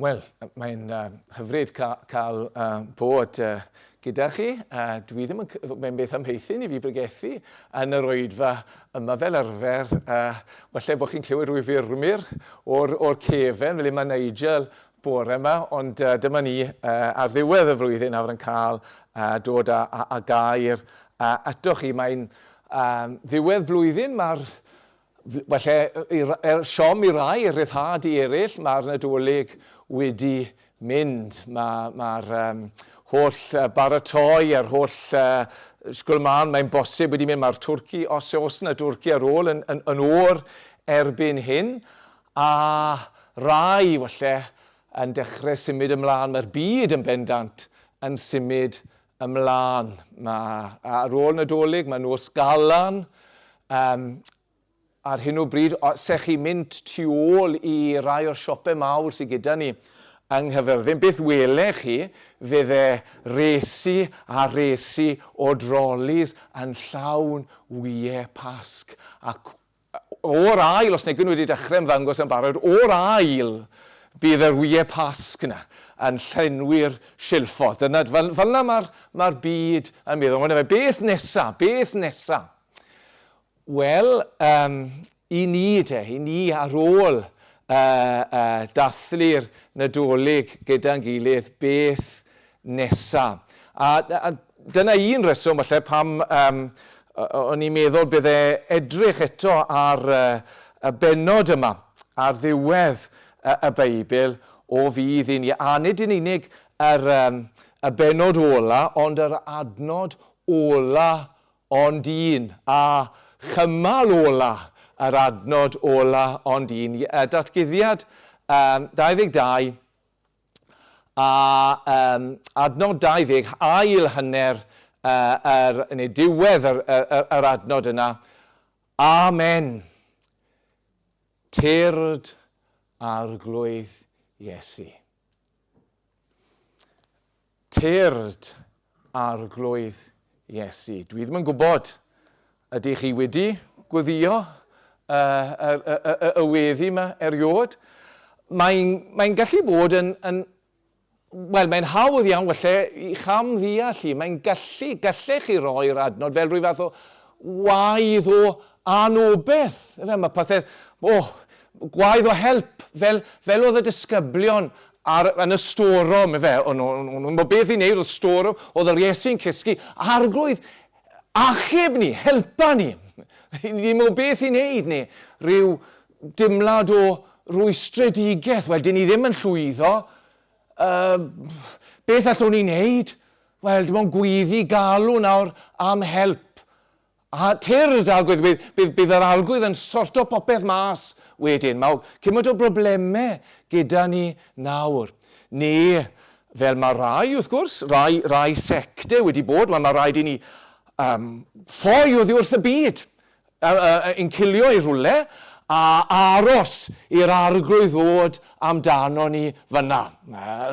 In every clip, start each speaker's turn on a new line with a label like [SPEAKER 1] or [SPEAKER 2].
[SPEAKER 1] Wel, mae'n hyfryd cael bod gyda chi. Dwi ddim yn beth amheithyn i fi bregethu yn yr oedfa yma fel arfer. Falle bod chi'n clywed rwy fyrmyr o'r cefen, fel mae Nigel bore yma, ond dyma ni ar ddiwedd y flwyddyn nawr yn cael dod â gair atoch chi. Mae'n ddiwedd blwyddyn, mae'r falle siom i rai, ryddhad i eraill, mae'r Nadolig wedi mynd. Mae'r holl baratoi a'r holl sgwlman, mae'n bosib wedi mynd. Mae'r Twrci, os yna Twrci ar ôl yn o'r erbyn hyn. A rai, falle, yn dechrau symud ymlaen. Mae'r byd yn bendant yn symud ymlaen. Ar ôl Nadolig, mae nos galan. Ar hyn o bryd, sech chi'n mynd tu ôl i rai o'r siopau mawr sydd gyda ni yng Nghyfyrddin, beth welech chi fydd resi a resi o drolis yn llawn wyau pasg. Ac o'r ail, os nag yn wedi dechrau ymddangos yn barod, o'r ail bydd yr wyau pasg yna yn llenwi'r silffodd. Fel yna mae'r byd yn meddwl, beth nesa, beth nesa? Wel, i ni ar ôl dathlu'r Nadolig gyda'n gilydd, beth nesa. A dyna un reswm, falle, pam o'n i'n meddwl bydd edrych eto ar y benod yma, ar ddiwedd y Beibl o fydd i ni. A nid yn unig y benod ola, ond yr adnod ola ond un. A chymal ola, yr adnod ola ond un. Datguddiad 22 a adnod 20, ail hanner neu diwedd yr adnod yna. Amen. Tyrd arglwydd Iesu. Tyrd arglwydd Iesu. Dwi ddim yn gwybod ydych chi wedi gweddio y weddi yma eriod. Mae'n gallu bod wel, mae'n hawdd iawn, falle, i cham ddeall chi. Mae'n gallech chi roi'r adnod fel rhyw fath o waedd o anobeth. Mae pethau, gwaedd o help, fel oedd y disgyblion yn y storom. Ond beth i wneud o'r storom, oedd yr Iesu'n cysgu, arglwydd, achub ni, helpa ni. Ddim o beth i wneud ni. Rhyw dimlad o rwystredigaeth. Wel, dyn ni ddim yn llwyddo. Beth allwn ni wneud? Wel, dim ond gwyddi galw nawr am help. A tyrd arglwydd, bydd yr arglwydd yn sorto popeth mas wedyn. Mae cymaint o broblemau gyda ni nawr. Neu, fel mae rai, wrth gwrs, rai sectau wedi bod, mae rhaid i ni ffoi oddi wrth y byd yn cilio i rhywle a aros i'r arglwydd ddod amdano ni fyna.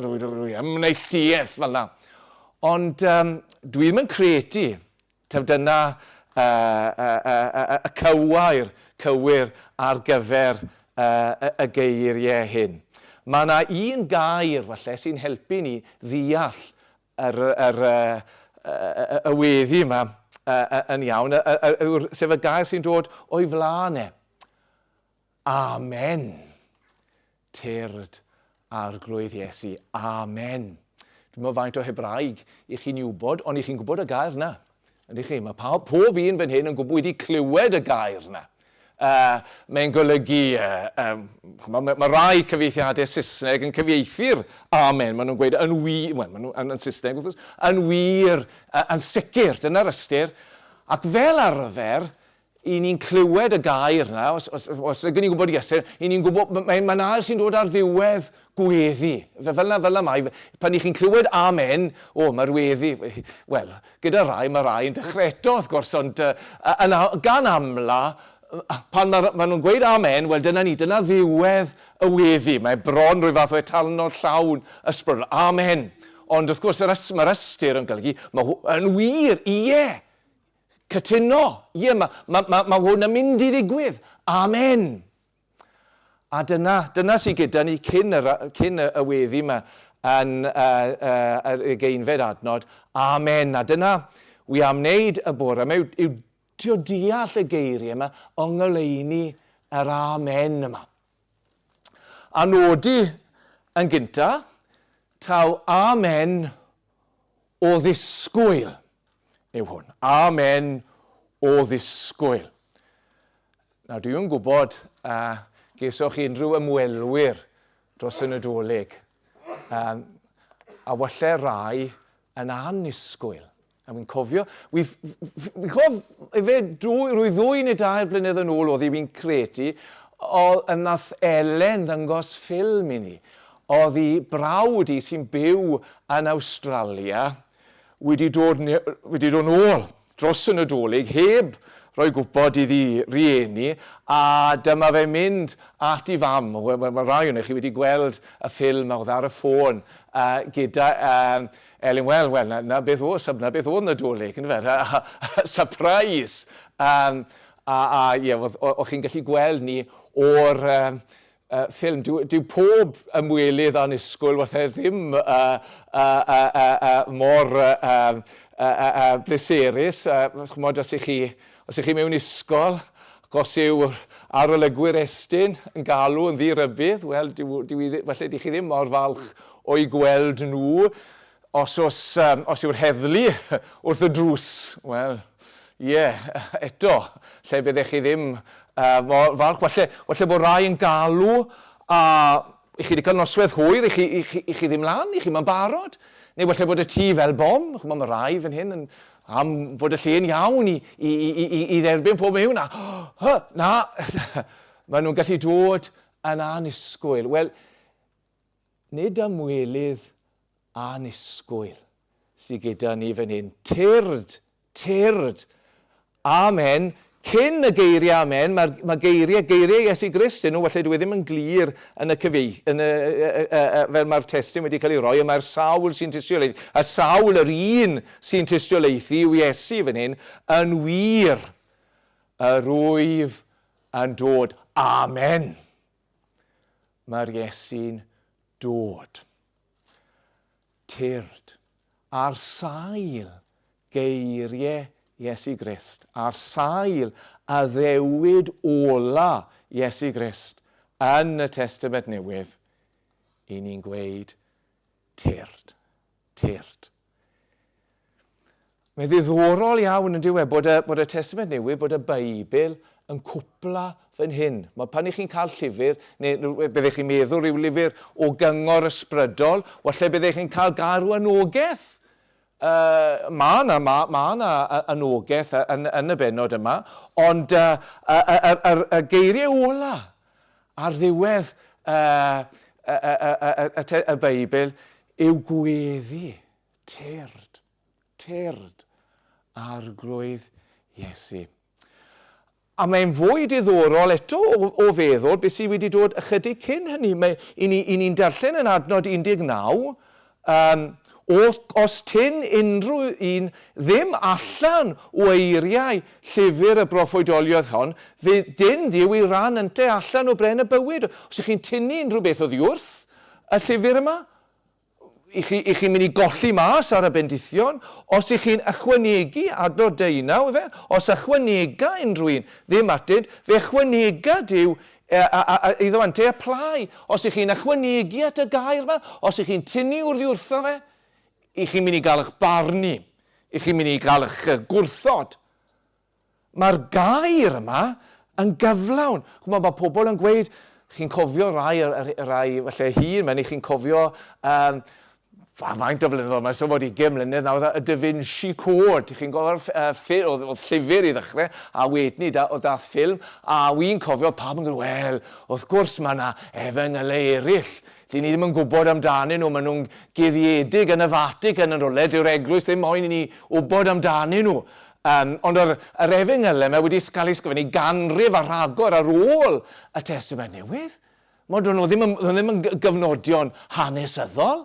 [SPEAKER 1] Neilltuaeth fyna. Ond dwi ddim yn credu dyna y cywir ar gyfer y geiriau hyn. Mae yna un gair, falle, sy'n helpu ni ddeall y weddi yma yn iawn, sef y gair sy'n dod o'i flanau. Amen. Tyrd arglwydd Iesu. Amen. Dwi'n meddwl faint o Hebraeg i chi'n wybod, ond i chi'n gwybod y gair yna. Ydych chi? Mae pob un fan hyn yn gwybod wedi clywed y gair yna. Mae'n golygu, mae rai cyfeithiadau Saesneg yn cyfieithu'r amen. Maen nhw'n gweud yn wir, yn Saesneg, yn wir, yn sicr, dyna'r ystyr. Ac fel arfer, i ni'n clywed y gair yna, os ydych ni'n gwybod Iesu, i ni'n gwybod, mae'n air sy'n dod ar ddiwedd gweddi. Fel yna mai, pan i chi'n clywed amen, mae'r weddi, wel, gyda rai, mae rai yn dechrau eto, wrth gwrs, ond gan amla, pan maen nhw'n gweud amen, wel, dyna ddiwedd y weddi. Mae bron rhyw fath o etalnod llawn ysbryd. Amen. Ond wrth gwrs, mae'r ystyr yn golygu, yn wir, ie. Cytuno. Ie, mae hwn yn mynd i ddigwydd. Amen. A dyna sydd gyda ni cyn y weddi yma yn y geinfed adnod. Amen. A dyna wi am wneud y bore yma yw trio deall y geiriau yma o ngoleuni yr amen yma. A nodi yn gynta, taw amen o ddisgwyl yw hwn. Amen o ddisgwyl. Nawr, dwi'n gwybod gesoch chi unrhyw ymwelwyr dros y Nadolig. A walle rai yn annisgwyl. A fi'n cofio, fi'n cofio efe rwy 2 neu 3 blynedd yn ôl oedd i fi'n credu, yn nath Elen ddangos ffilm i ni. Oedd hi brawd i sy'n byw yn Awstralia wedi dod nôl dros y Nadolig heb roi gwybod iddi rieni, a dyma fe mynd at I fam. Mae rai o'n chi wedi gweld y ffilm oedd ar y ffôn gyda Elin. Wel, na beth oedd Nadolig, yn fe? Surprise! O'ch chi'n gallu gweld ni o'r ffilm. Dyw pob ymwelydd annisgwyl wathau ddim mor bleserus. Os ych chi mewn ysgol, Croseo arolygwyr estyn yn galw yn ddirybydd, wel, falle di chi ddim mor falch o'i gweld nhw. Os yw'r heddlu wrth y drws, wel, eto, lle byddech chi ddim mor falch. Falle bod rai yn galw, a i chi wedi cael noswaith hwyr, i chi ddim lan, i chi mae'n barod. Neu falle bod y tŷ fel bom, mae rai fan hyn yn am fod y lle'n iawn i dderbyn pob mewn. Na, maen nhw'n gallu dod yn annisgwyl. Wel, nid ymwelydd annisgwyl sydd gyda ni fan hyn. Tyrd. Amen. Cyn y geiriau amen, mae geiriau Iesu Grist yn nhw, falle dwi ddim yn glir yn fel mae'r testyn wedi cael ei roi, a mae'r sawl sy'n tystiolaethu. A sawl yr un sy'n tystiolaethu yw Iesu fan hyn, yn wir, yr wyf yn dod. Amen. Mae'r Iesu'n dod. Tyrd. Ar sail geiriau Iesu Grist, ar sail a ddewid ola Iesu Grist yn y Testament Newydd, i ni'n gweud tyrd. Mae'n ddiddorol iawn yn diwedd bod y Testament Newydd, bod y Beibl yn cwpla fan hyn. Mae pan i chi'n cael llyfr, neu byddech chi'n meddwl rhyw lyfr o gyngor ysbrydol, walle byddech chi'n cael garw anogaeth. Mae yna anogaeth yn y benod yma, ond y geiriau ola ar ddiwedd y Beibl yw gweddi, tyrd ar glwydd Iesu. A mae'n fwy diddorol eto o feddwl beth sydd wedi dod ychydig cyn hynny. I ni'n darllen yn adnod 19, os tyn unrhyw un ddim allan o eiriau llyfr y broffwydoliaeth hon, fe dyn Dduw I ran ynte allan o bren y bywyd. Os ych chi'n tynnu unrhyw beth oddi wrth y llyfr yma, I chi'n mynd I golli mas ar y bendithion. Os ych chi'n ychwanegu adnod 19, os ychwanega unrhyw un ddim atyd, fe ychwanega Dduw iddo ante apply. Os ych chi'n ychwanegu at y gair yma, os ych chi'n tynnu wrthi wrtho fe, I chi'n mynd I gael eich barnu, I chi'n mynd I gael eich gwrthod. Mae'r gair yma yn gyflawn. Mae pobl yn gweud, chi'n cofio rai falle hun, mae'n chi'n cofio faint o flynyddoedd, mae'n sôn bod 20 mlynedd nawr, y Da Vinci Code. Chi'n gofio'r oedd llyfr I ddechrau, a wedyn oedd da ffilm, a wy'n cofio pawb yn gweud, wel, wrth gwrs mae yna efengylau eraill. Dyn ni ddim yn gwybod amdanyn nhw, maen nhw'n guddiedig yn y Vatican yn rolau, dyw'r eglwys ddim moyn I ni wybod amdanyn nhw. Ond yr efengylau yma wedi cael ei ysgrifennu ganrif a rhagor ar ôl y Testament Newydd. Mae nhw ddim yn gyfnodion hanesyddol.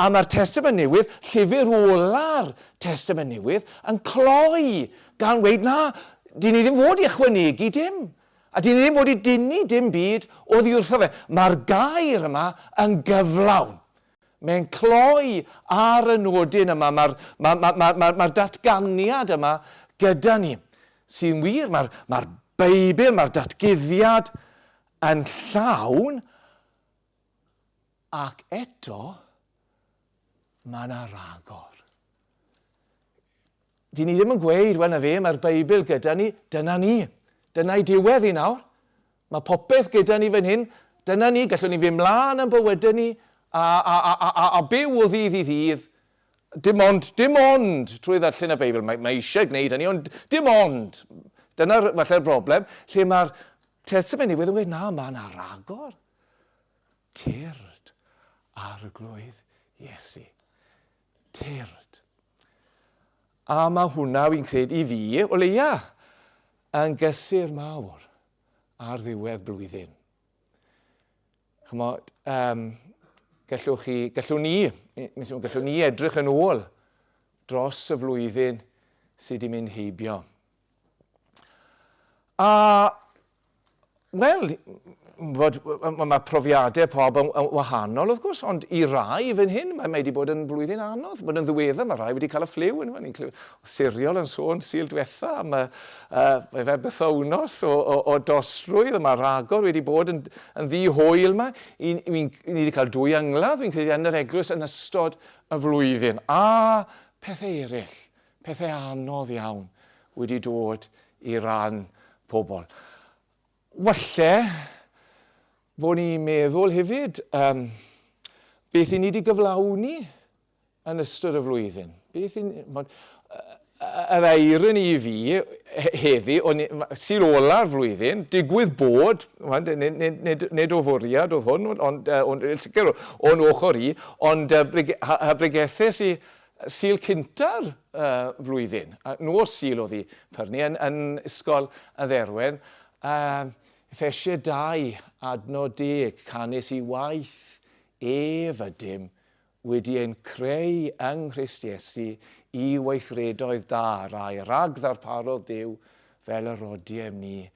[SPEAKER 1] A mae'r Testament Newydd, llyfr ola'r Testament Newydd, yn cloi gan weid, na, dyn ni ddim fod I ychwanegu dim. A dyn ni ddim wedi dynnu dim byd oddi wrtho fe. Mae'r gair yma yn gyflawn. Mae'n cloi ar y nodyn yma. Mae'r datganiad yma gyda ni. Sy'n wir, mae'r Beibl, mae'r datguddiad yn llawn. Ac eto, mae yna ragor. Dyn ni ddim yn gweud, wel na fe, mae'r Beibl gyda ni, dyna ni. Dyna'i diwedd i nawr. Mae popeth gyda ni fan hyn. Dyna ni, gallwn ni fy mlaen yn bywydau ni a byw o ddydd i ddydd. Dim ond trwy ddarllen y Beibl. Mae eisiau gwneud hynny, ond dim ond. Dyna'r falle'r broblem. Lle mae'r testament newydd yn gweud, na, mae yna ragor. Tyrd ar y glwydd Iesu. Tyrd. A mae hwnna, wy'n credu i fi, o leia, yn gysur mawr ar ddiwedd blwyddyn. Chymod, gallwn ni edrych yn ôl dros y flwyddyn sydd wedi mynd heibio. A, wel, mae profiadau pob yn wahanol, wrth gwrs, ond i rai fan hyn, mae wedi bod yn blwyddyn anodd, bod yn ddiweddar, mae rai wedi cael y ffliw, ni'n siriol yn sôn Sul diwetha, mae fe bythownos o dosrwydd, mae ragor wedi bod yn ddi-hwyl yma. Ni wedi cael 2 yngladd, fi'n credu yn yr eglwys yn ystod y flwyddyn. A pethau eraill, pethau anodd iawn wedi dod i ran pobl. Walle, bod ni'n meddwl hefyd beth i ni wedi gyflawni yn ystod y flwyddyn. Yr irony i fi heddi, sy'n ola'r flwyddyn, digwydd bod, nid o fwriad oedd hwn, o'n ochr i, ond bregethau Sul cynta'r flwyddyn. Nos Sul oedd hi pyrnu yn ysgol y Dderwen. Effesiau 2, adnod 10, canes i waith ydym wedi ein creu yng Nghrist Iesu i weithredoedd da, rai rag ddarparodd Duw fel yr odiem ni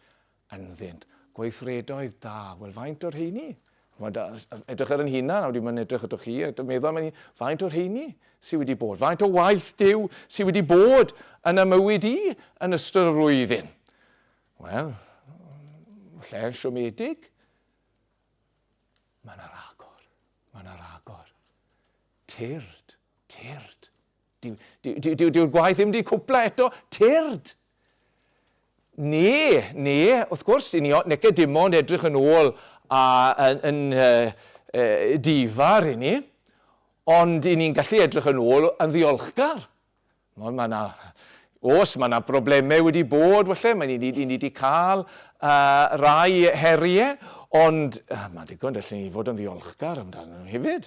[SPEAKER 1] ynddynt. Gweithredoedd da, wel faint o'r heini? Edrych ar yn hunan, a wedi mynd edrych ydych chi, dwi'n meddwl am faint o'r heini sydd wedi bod. Faint o waith Duw sydd wedi bod yn y mywyd i yn ystod y flwyddyn. Wel, lle siomedig, mae yna ragor. Tyrd. Dyw'r gwaith ddim wedi cwpla eto, tyrd. Ne, wrth gwrs, nec dim ond edrych yn ôl yn difar i ni, ond i ni'n gallu edrych yn ôl yn ddiolchgar. Os mae yna broblemau wedi bod, mae ni wedi cael rai heriau, ond mae'n digon gallen ni fod yn ddiolchgar amdano hefyd.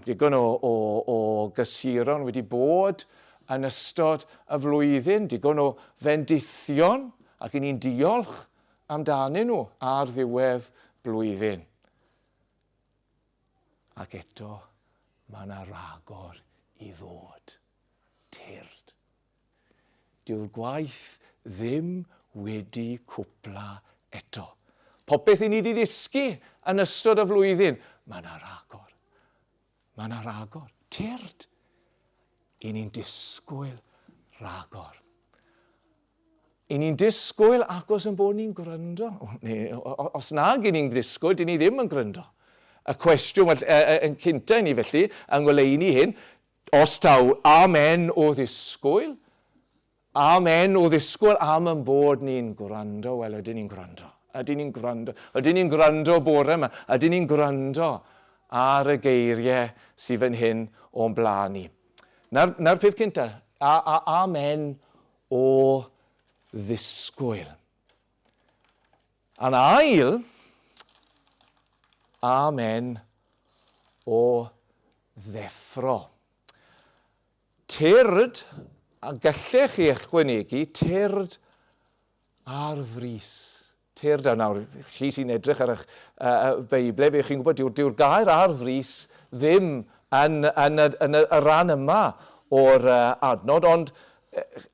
[SPEAKER 1] Digon o gysuron wedi bod yn ystod y flwyddyn, digon o fendithion, ac i ni'n diolch amdanyn nhw ar ddiwedd blwyddyn. Ac eto, mae yna ragor i ddod. Tyrd. Dyw'r gwaith ddim wedi cwpla eto. Popeth i ni wedi ddysgu yn ystod y flwyddyn, mae yna ragor. Mae yna ragor. Tyrd. I ni'n disgwyl ragor. I ni'n disgwyl agos yn bod ni'n gwrando. Os nag i ni'n disgwyl, dyn ni ddim yn gwrando. Y cwestiwn yn cynta i ni felly, yng ngoleuni hyn, os taw amen o ddisgwyl, amen o ddisgwyl am yn bod ni'n gwrando, wel ydyn ni'n gwrando. Ydyn ni'n gwrando bore yma, ydyn ni'n gwrando ar y geiriau sydd fan hyn o'n blaen ni. Na'r peth cynta, amen o ddisgwyl. A'n ail, amen o ddeffro. Tyrd, a gallech chi ychwanegu, tyrd ar frys. Tyrd a nawr, chi sy'n edrych ar eich Beiblau, fe chi'n gwybod, dyw'r gair ar frys ddim yn y ran yma o'r adnod, ond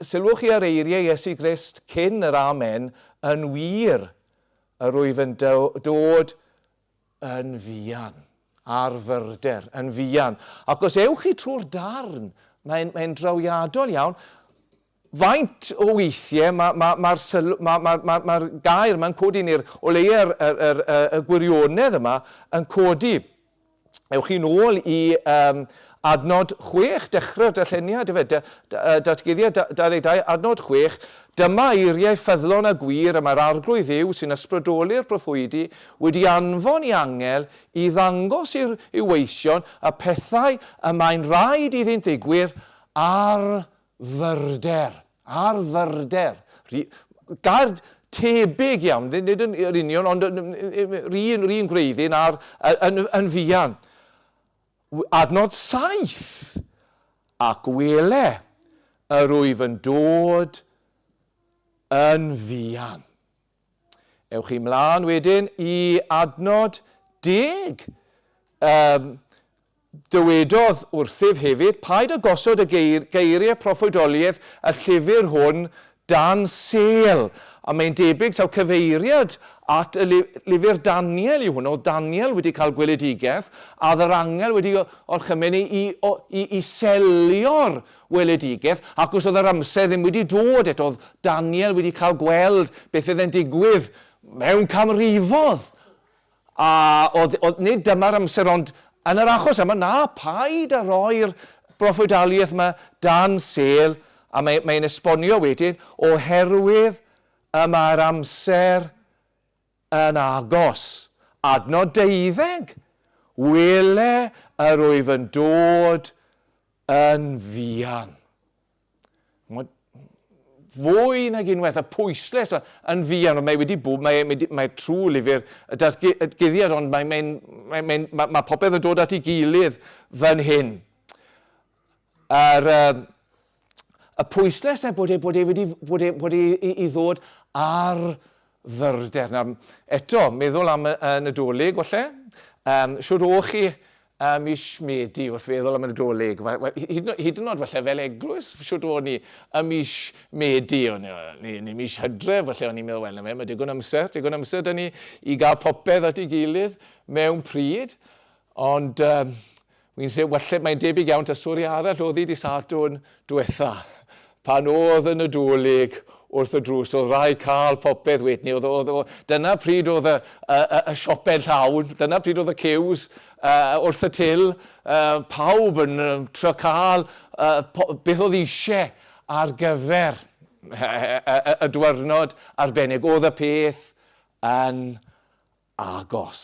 [SPEAKER 1] sylwch chi ar eiriau Iesu Grist cyn yr amen Yn wir, yr wyf yn dod yn fuan, ar fyrder, yn fuan. Ac os ewch chi trwy'r darn, mae'n drawiadol iawn, faint o weithiau mae'r gair yma'n codi o leia'r gwirionedd yma yn codi. Ewch chi nôl i adnod 6, dechrau'r darlleniad, datguddiad 22, adnod 6, dyma eiriau ffyddlon a gwir y mae'r arglwydd Dduw sy'n ysbrydoli'r proffwydi wedi anfon i angel i ddangos i'w weision y pethau y mae'n rhaid iddynt ddigwyr ar fyrder. Ar fyrder. Gair tebyg iawn, nid yn union, ond rhan gwreiddyn yn fuan. Adnod 7, ac wele yr wyf yn dod yn fuan. Ewch chi mlaen wedyn i adnod 10. Dywedodd wrthyf hefyd, paid a gosod y geiriau proffwydoliaeth y llyfr hwn dan sêl. A mae'n debyg taw cyfeiriad at y lyfr Daniel yw hwn, o Daniel wedi cael gweledigaeth, a dda'r angel wedi orchymyn i selio'r weledigaeth, ac os oedd yr amser ddim wedi dod eto, oedd Daniel wedi cael gweld beth oedd yn digwydd mewn camrifodd. A oedd nid dyma'r amser, ond yn yr achos yma, na, paid a roi'r proffwydoliaeth yma dan sêl, a mae'n esbonio wedyn, oherwydd yma'r amser yn agos. Adnod 12. Wele yr wyf yn dod yn fuan. Fwy nag unwaith, y pwysles yn fuan, mae wedi bod, mae trwy lyfr gyddiad, ond mae popeth yn dod at ei gilydd fan hyn. Y pwysles bod wedi ddod ar fyrder. Eto, meddwl am y Nadolig, falle. Siwr o'ch chi mis Medi wrth feddwl am y Nadolig. Hyd yn oed falle fel eglwys, siwr o'n ni y mis Medi, neu mis Hydref, falle o'n i'n meddwl, wel, mae digon amser da ni i gael popeth at ei gilydd mewn pryd. Ond wy'n sef, falle mae'n debyg iawn ta stori arall oedd i Sadwrn diwetha. Pan oedd y Nadolig wrth y drws, oedd rai cael popeth wedyn. Dyna pryd oedd y siopau llawn, dyna pryd oedd y cews wrth y til, pawb yn trio cael beth oedd eisiau ar gyfer y dwyrnod arbennig. Oedd y peth yn agos.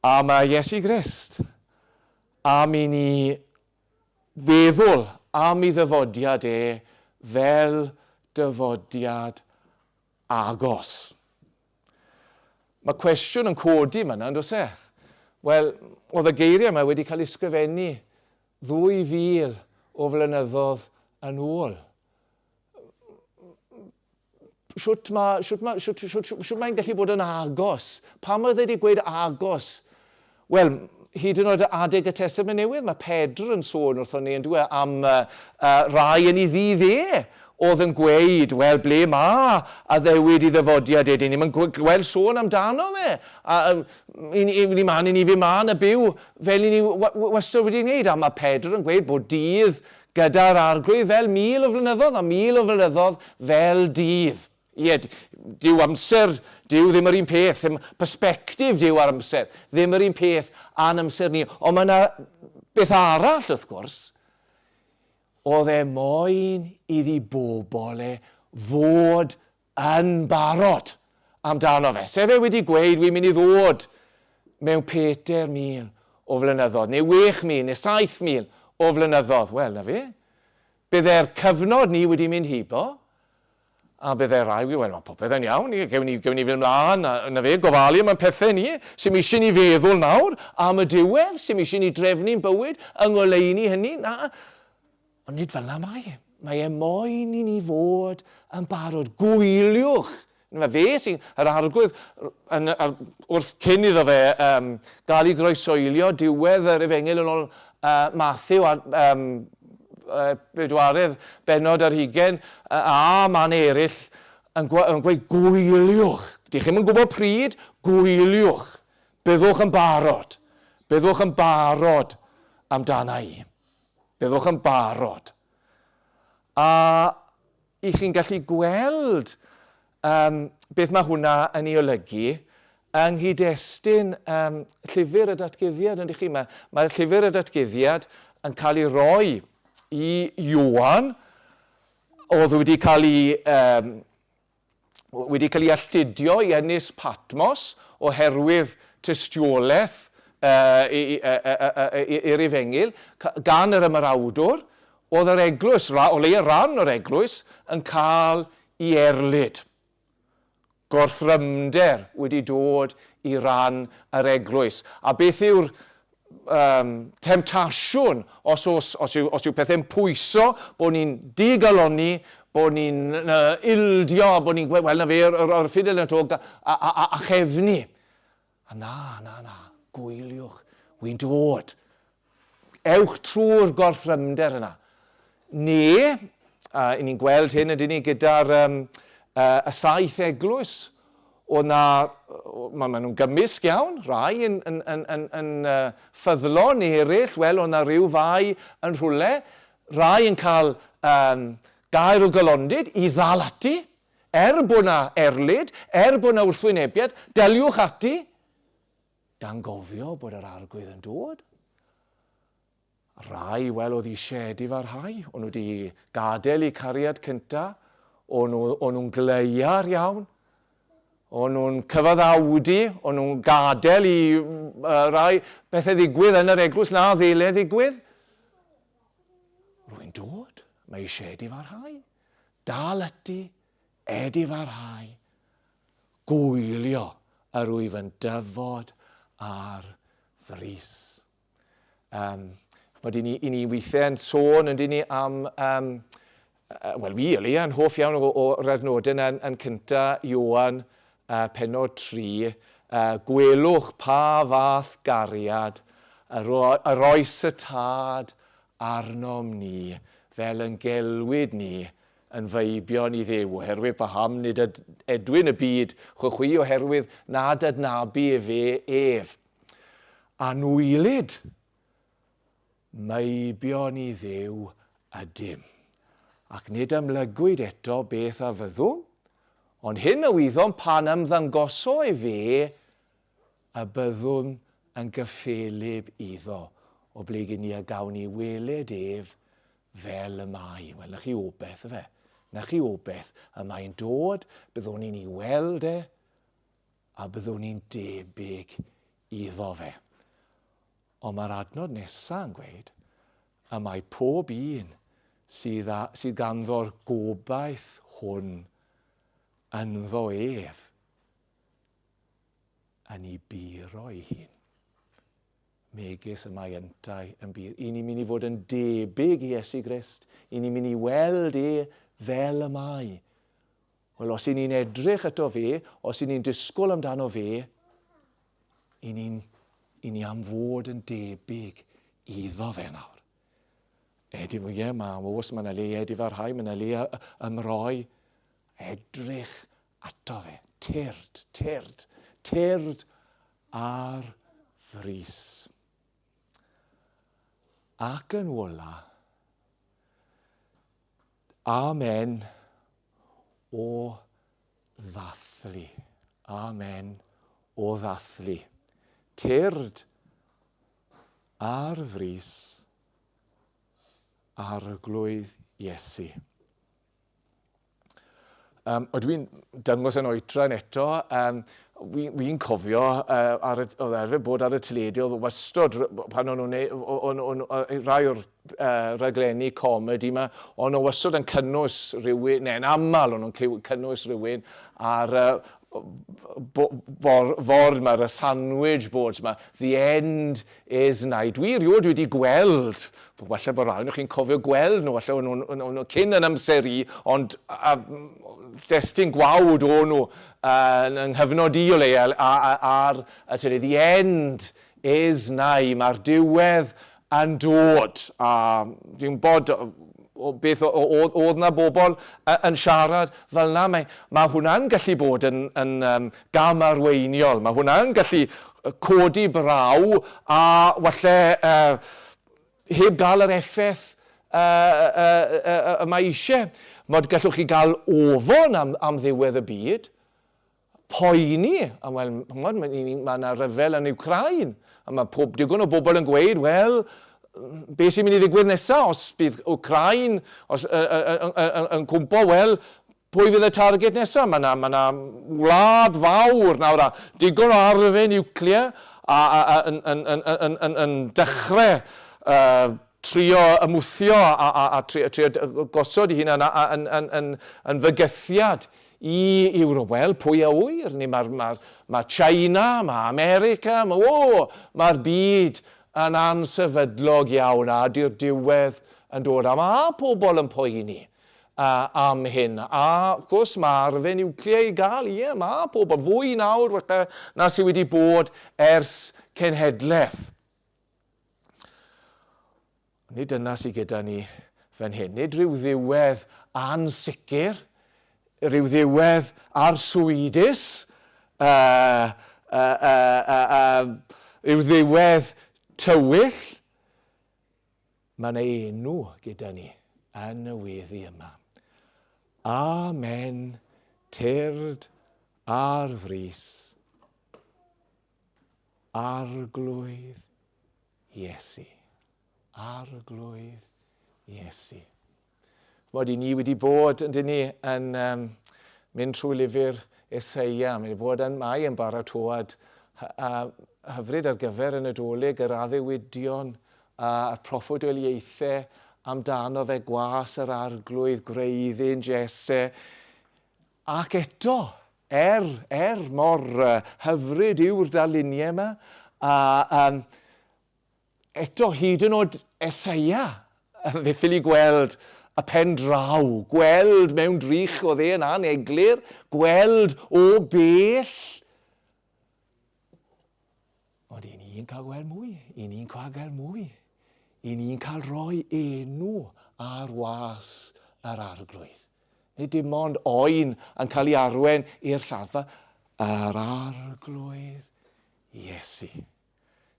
[SPEAKER 1] A mae Iesu Grist am i ni feddwl am ei ddyfodiad fel dyfodiad agos. Mae cwestiwn yn codi yma, yn does e? Wel, oedd y geiriau yma wedi cael ysgrifennu 2000 o flynyddoedd yn ôl. Siwt mae'n gallu bod yn agos? Pam oedd wedi gweud agos? Wel, hyd yn oed adeg y Testament Newydd, mae Pedr yn sôn wrthon ni yn dweud am rai yn ei ddi oedd yn gweud, wel, ble ma a ddewid i ddyfodiad edyn. Ni'n gweld sôn amdano fe. Ni fi man y byw fel i ni wastad wedi gwneud. A mae Pedr yn gweud bod dydd gyda'r arglwydd fel 1000 o flynyddoedd a 1000 o flynyddoedd fel dydd. Ie, diw amser, diw ddim yr un peth, perspektif diw ar amser, ddim yr un peth a'n amser ni. Ond mae yna beth arall, wrth gwrs, oedd moyn iddi bobl fod yn barod amdano fe. Sef wedi gweud, wy'n mynd i ddod mewn 4000 o flynyddoedd, neu 6000, neu 7000 o flynyddoedd. Wel, na fe. Byddai'r cyfnod ni wedi mynd hibo, a byddai rai, wel, mae popeth yn iawn, gewn ni fynd mlaen, na fe, gofalu am y pethau ni, sy'n eisiau ni feddwl nawr, am y diwedd, sy'n eisiau ni drefnu'n bywyd, yng ngoleuni hynny, na. Ond nid fel na mae. Mae moyn i ni fod yn barod. Gwyliwch. Mae fe sy'n yr arglwydd, wrth cyn iddo fe gael ei groesoelio, diwedd yr Efengil yn ôl Matthew bedwaredd benod ar 20 a man eraill yn gweud gwyliwch. Di chi'n yn gwybod pryd? Gwyliwch. Byddwch yn barod. Byddwch yn barod amdana i. Byddwch yn barod. A i chi'n gallu gweld beth mae hwnna yn ei olygu yng nghyd-destun llyfr y datguddiad. Mae'r llyfr y datguddiad yn cael ei roi i Ioan, oedd wedi cael ei alltudio i Ynys Patmos oherwydd tystiolaeth i'r Efengyl, gan yr ymarawdwr, oedd yr eglwys, o leia ran o'r eglwys, yn cael ei erlyd. Gwrthrymder wedi dod i ran yr eglwys. A beth yw'r temtasiwn os yw pethau'n pwyso bod ni'n digaloni, bod ni'n ildio, bod ni'n gweud, wel na fe, o'r ffidil yn tog a chefni. A na, gwyliwch, wy'n dod. Ewch trwy'r gorthrymder yna. Ne, i ni'n gweld hyn ydyn ni gyda'r y 7 eglwys. Maen nhw'n gymysg iawn, rai yn ffyddlon eraill, wel o'na ryw fai yn rhywle, rai yn cael gair o golondid i ddal ati, bod na erlyd, bod na wrthwynebiad, deliwch ati, gan gofio bod yr arglwydd yn dod. Rai, wel, oedd eisiau difarhau, o'n nhw wedi gadael eu cariad cynta, o'n nhw'n gleiar iawn, o'n nhw'n cyfaddawdu, o'n nhw'n gadael i rai bethau ddigwydd yn yr eglwys na ddele ddigwydd. Rwy'n dod, mae eisiau difarhau, dal ati, difarhau, gwylio yr wyf yn dyfod ar frys. Mod i ni weithiau yn sôn yn dyn ni am, wel fi yn hoff iawn o'r adnodau yn cynta Ioan pennod 3, gwelwch pa fath gariad yr oes y tad arnom ni fel yn gelwyd ni yn feibion i Dduw, oherwydd paham nid edwyn y byd chwchwi oherwydd nad adnabu fe ef. Anwylid meibion i Dduw ydym, ac nid ymlygwyd eto beth a fyddw, ond hyn y wyddom pan ymddangoso e fe, y byddwn yn gyffelib iddo, o ble gyn ni a gawn ni weled ef fel y mae. Wel, na chi obeth y fe. Na chi obeth y mae'n dod, byddwn ni'n ei weld e, a byddwn ni'n debyg iddo fe. Ond mae'r adnod nesaf yn gweud, y mae pob un sydd ganddo'r gobaith hwn ynddo ef yn ei buro ei hun. Megis y mae yntau yn byr. I ni'n mynd i fod yn debyg i Iesu Grist. I ni'n mynd i weld e fel y mae. Wel, os i ni'n edrych ato fe, os i ni'n disgwyl amdano fe, i ni am fod yn debyg iddo fe nawr. Mwyaf, mae yna le edifarhau, mae yna le ymroi, edrych ato fe, tyrd ar frys. Ac yn ola, amen o ddathlu. Amen o ddathlu. Tyrd ar frys, arglwydd Iesu. Dwi'n dangos yn oedran eto, wy'n cofio bod ar y teledu, oedd wastod pan o'n rai o'r raglenni comedi yma, ond o'n wastod yn cynnwys rhywun, neu'n aml o'n cynnwys rhywun ar ford yma, y sandwich boards yma, the end is nigh. Dwi riod wedi gweld, falle bod rhaid chi'n cofio gweld nhw, falle o'n nhw cyn yn amser i, ond destun gwawd o'n nhw yn nghyfnod i o leia ar y tele. The end is nigh. Mae'r diwedd yn dod. A dwi'n bod beth oedd na bobl yn siarad fel na. Mae hwnna'n gallu bod yn gamarweiniol. Mae hwnna'n gallu codi braw a walle heb gael yr effaith mae eisiau. Mod gallwch chi gael ofon am ddiwedd y byd, poeni, a mae yna ryfel yn Ukraine, a mae digon o bobl yn gweud, wel, beth sy'n mynd i ddigwydd nesaf, os bydd Ukraine yn cwmpo, wel, pwy fydd y target nesaf? Mae yna wlad fawr nawr, a digon o arfe niwclear yn dechrau trio ymwthio a trio gosod i hynna yn fygythiad i Ewrop. Wel, pwy a wyr? Mae China, mae America, mae'r byd yn ansefydlog iawn a di'r diwedd yn dod. A mae pobl yn poeni am hyn. A, wrth gwrs, mae arfe niwclear i gael. Ie, mae pobl fwy nawr na sydd wedi bod ers cenhedlaeth. Nid dyna sydd gyda ni fan hyn. Nid rhyw ddiwedd ansicr, rhyw ddiwedd arswydus, rhyw ddiwedd tywyll. Mae yna enw gyda ni yn y weddi yma. Amen, tyrd ar frys, arglwydd Iesu. Arglwydd Iesu. Mod i ni wedi bod yn mynd trwy lyfr Eseia. Mae wedi bod yn mai yn baratoi hyfryd ar gyfer y Nadolig, yr addewidion a'r proffwydoliaethau amdano fe, gwas yr arglwydd, gwreiddyn Jese. Ac eto, mor hyfryd yw'r darluniau yma, eto hyd yn oed Eseia, fe ffili gweld y pen draw, gweld mewn drych o dde yn aneglur, gweld o bell. Ond i ni'n cael gweld mwy, i ni'n cael gweld mwy, i ni'n cael rhoi enw ar was yr arglwydd. Nid dim ond oen yn cael ei arwen i'r lladdfa, yr arglwydd Iesu.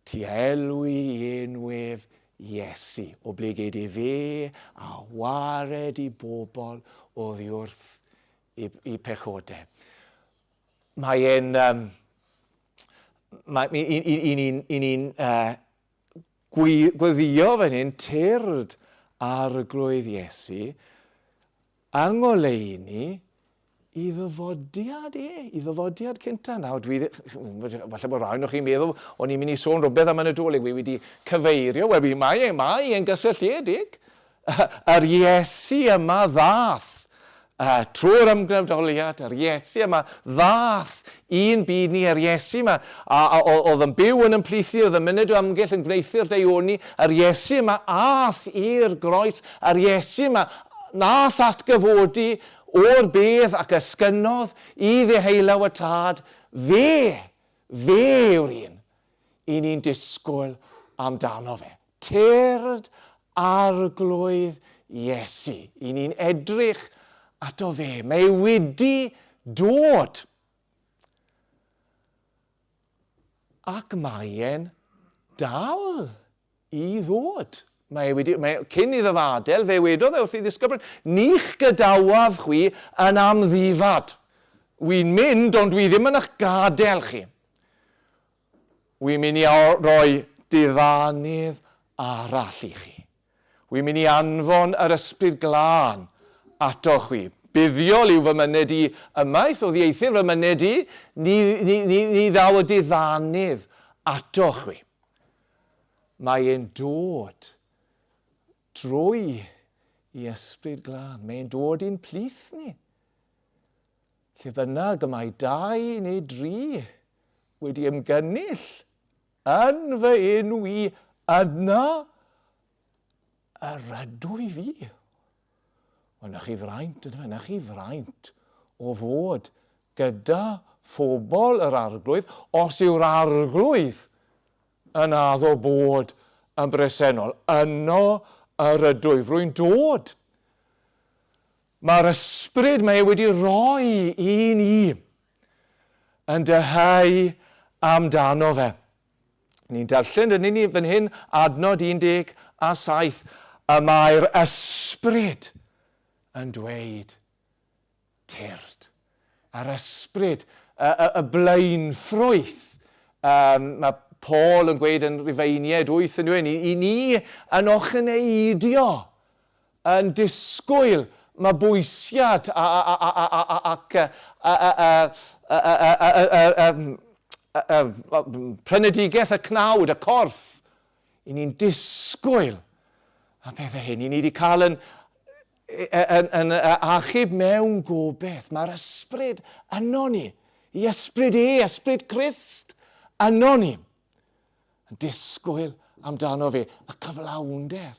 [SPEAKER 1] Ti elwi enwef Iesu, o ble gei di fe a wared i bobl oddi wrth i pechodau. Mae'n ni'n gweddio fan hyn tyrd arglwydd Iesu yng ngoleuni i ddyfodiad cynta. Nawr, falle bod rhaid o chi'n meddwl, o'n i'n mynd i sôn rhywbeth am y Nadolig, wedi cyfeirio, wel, mae e'n gysylltiedig. Yr Iesu yma ddath, trwy'r ymgynhaliad, yr Iesu yma ddath un byd ni, yr Iesu yma, oedd yn byw yn ymplithu, oedd yn munud o amgell yn gwneithio'r deioni, yr Iesu yma ath i'r groes, yr Iesu yma nath atgyfodi o'r bedd ac ysgynodd i ddeheulaw y tad, fe yw'r un i ni'n disgwyl amdano fe. Tyrd arglwydd Iesu, i ni'n edrych ato fe. Mae wedi dod. Ac mae'n dal i ddod. Cyn iddo fadel, fe wedodd wrth i ddisgyblion, nich gydawaf chwi yn amddifad. Wy'n mynd, ond dwi ddim yn eich gadael chi. Wy'n mynd i roi diddanydd arall i chi. Wy'n mynd i anfon yr ysbryd glân ato chwi. Buddiol yw fy myned i ymaith o ddieithyr, fy myned i, ni ddaw y diddanydd ato chwi. Mae e'n dod drwy i ysbryd glân. Mae'n dod i'n plith ni. Lle bynnag y mae 2 neu 3 wedi ymgynnull yn fy enw i, yna yr ydw i fi. Yna chi fraint, yna chi fraint o fod gyda phobl yr arglwydd, os yw'r arglwydd yn addo bod yn bresennol. Yno yr ydw i. Rwy'n dod Mae'r ysbryd mae wedi rhoi I ni yn dyhau amdano fe. Ni'n darllen yn ni fan hyn adnod 17, a mae'r ysbryd yn dweud tyrd. Yr ysbryd, y blaenffrwyth. Mae Paul yn gweud yn Rifeiniaid 8 yn dweud, I ni yn ochneidio, yn disgwyl mabwysiad ac prenedigaeth y cnawd, y corff. I ni'n disgwyl a pethau hyn. I ni wedi cael yn achub mewn gobeith. Mae'r ysbryd yno ni. I ysbryd ysbryd Crist yno ni. Yn disgwyl amdano fe, y cyflawnder.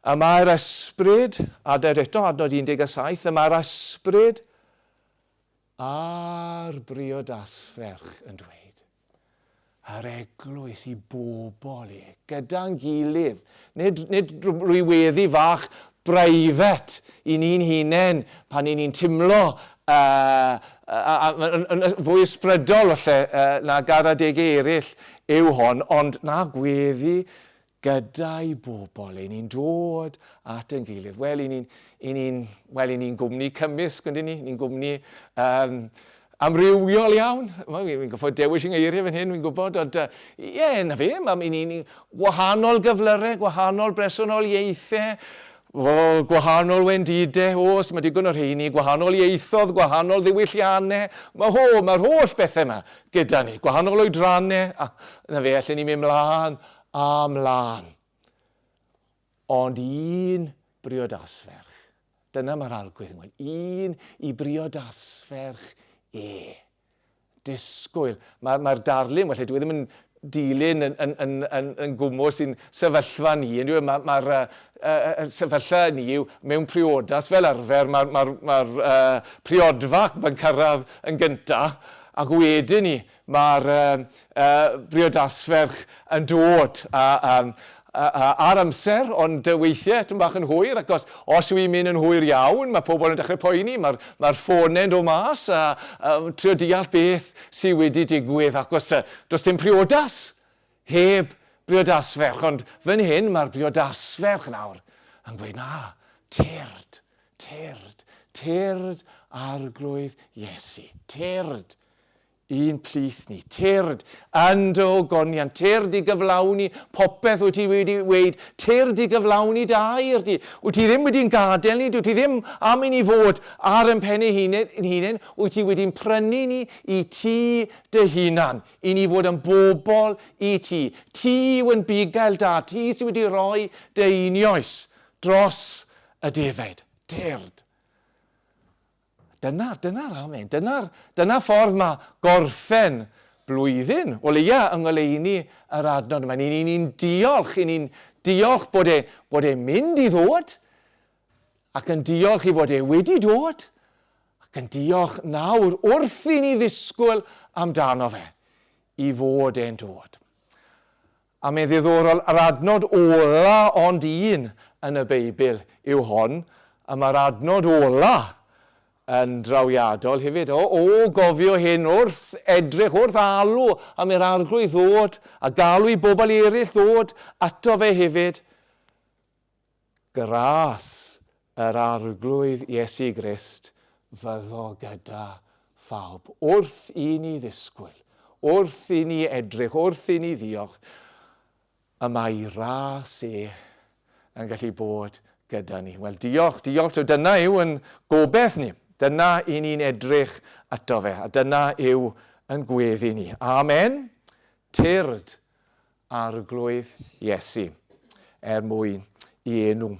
[SPEAKER 1] A mae'r ysbryd, eto adnod 17, a mae'r ysbryd a'r briodasferch yn dweud. Yr eglwys I bobl gyda'n gilydd. Nid rhyweddi fach breifet I ni'n hunain pan I ni'n timlo fwy ysbrydol na garadegau eraill yw hon, ond na gweddi gyda'i bobl. I ni'n dod at yn gilydd. Wel, I ni'n gwmni cymysg, yndyn ni? Ni'n gwmni amrywiol iawn. Fi'n goffod dewis yng ngeiriau fan hyn, fi'n gwybod. Na fe, ni'n gwahanol gyflyrau, gwahanol bresynoliaethau, gwahanol wendidau, os mae digon o'r rheini, gwahanol ieithoedd, gwahanol ddiwylliannau. Mae'r holl bethau yma gyda ni, gwahanol oedrannau. Na fe, allan ni'n mynd mlaen a mlaen. Ond un briodasferch. Dyna mae'r algwydd yn gweud. Un I briodasferch disgwyl. Mae'r darlun, felly dwi ddim yn dilyn yn gwmws sy'n sefyllfa ni. Mae'r sefyllfa ni yw mewn priodas fel arfer. Mae'r priodfa yn cyrraedd yn gyntaf. Ac wedyn ni, mae'r briodasferch yn dod ar amser, ond weithiau yn bach yn hwyr, ac os yw'n mynd yn hwyr iawn, mae pobl yn dechrau poeni, mae'r ffonau'n dod mas a trio deall beth sydd wedi digwydd, ac does dim priodas heb briodasferch, ond fan hyn mae'r briodasferch nawr yn gweud, tyrd arglwydd Iesu, tyrd. Un plith ni, tyrd, ando gonian, tyrd I gyflawni, popeth wyt ti wedi weid, tyrd I gyflawni dair di. Wyt ti ddim wedi'n gadael ni, wyt ti ddim am I ni fod ar yn pen ei hunain, wyt ti wedi'n prynu ni I ti dy hunan, I ni fod yn bobl I ti. Ti yw yn bugail da, ti sydd wedi rhoi dy unioes dros y defaid, tyrd. Dyna'r amen. Dyna ffordd mae gorffen blwyddyn. O leia yng ngoleuni yr adnod yma. Ni'n diolch. Ni'n diolch bod e mynd I ddod. Ac yn diolch I fod e wedi dod. Ac yn diolch nawr wrth I ni ddisgwyl amdano fe. I fod e'n dod. A mae'n ddiddorol, yr adnod ola ond un yn y Beibl yw hon. A mae'r adnod ola yn drawiadol hefyd, gofio hyn wrth edrych, wrth alw am yr arglwydd ddod, a galw I bobl eraill ddod ato fe hefyd. Gras yr arglwydd Iesu Grist fyddo gyda phawb. Wrth I ni ddisgwyl, wrth I ni edrych, wrth I ni ddiolch, y mae ras yn gallu bod gyda ni. Wel, diolch. Dyna yw yn gobeith ni. Dyna I ni'n edrych ato fe, a dyna yw yn gweddi ni. Amen. Tyrd arglwydd Iesu mwyn I enw